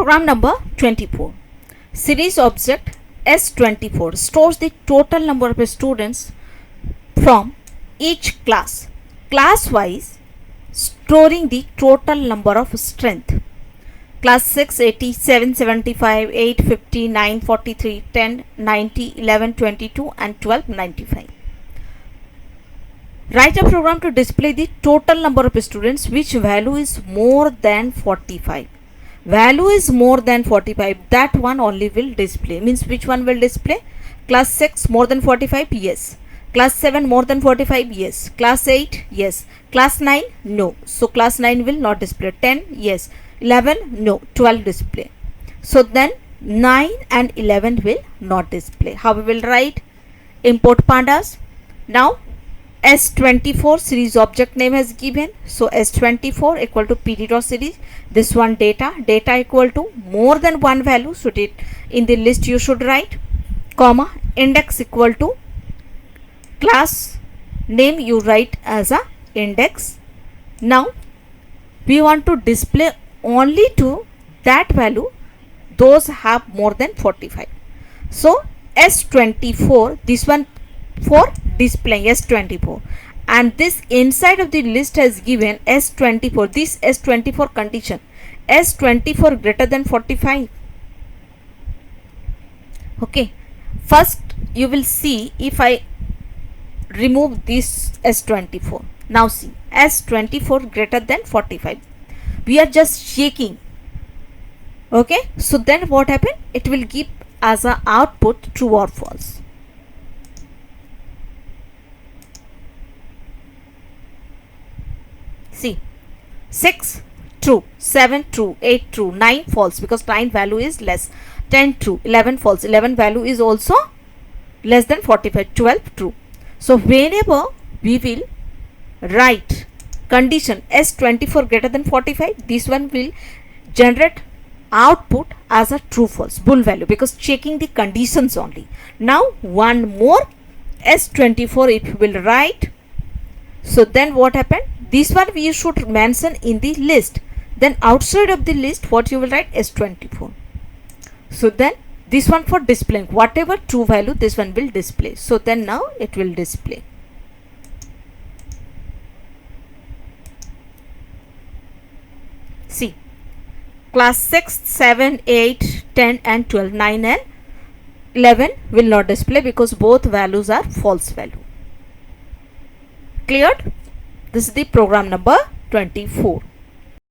Program number 24. Series object S24 stores the total number of students from each class, class-wise storing the total number of strength. Class 6, 80, 7, 75, 8, 50, 9, 43, 10, 90, 11, 22 and 12, 95. Write a program to display the total number of students which value is more than 45. Value is more than 45, that one only will display. Means which one will display? Class 6 more than 45, yes. Class 7 more than 45, yes. Class 8, yes. Class 9, no. So class 9 will not display. 10, yes. 11, no. 12 display. So then 9 and 11 will not display. How we will write? Import pandas. Now S24 series object name has given. So S24 equal to pd.series. This one data equal to more than one value. So in the list you should write, comma, index equal to class name you write as a index. Now we want to display only to that value those have more than 45. So S24, this one for displaying S24, and this inside of the list has given S24, this S24 condition, S24 greater than 45. Okay, first you will see if I remove this S24. Now see, S24 greater than 45, we are just checking. Okay, so then what happened? It will give as a output true or false. See, 6 true, 7 true, 8 true, 9 false because 9 value is less, 10 true, 11 false, 11 value is also less than 45, 12 true. So whenever we will write condition S24 greater than 45, this one will generate output as a true false bool value because checking the conditions only. Now one more S24 it will write. So then what happened? This one we should mention in the list. Then outside of the list what you will write? S24. So then this one for displaying whatever true value, this one will display. So then now it will display. See, class 6, 7, 8, 10 and 12, 9 and 11 will not display because both values are false value. Cleared? This is the program number 24.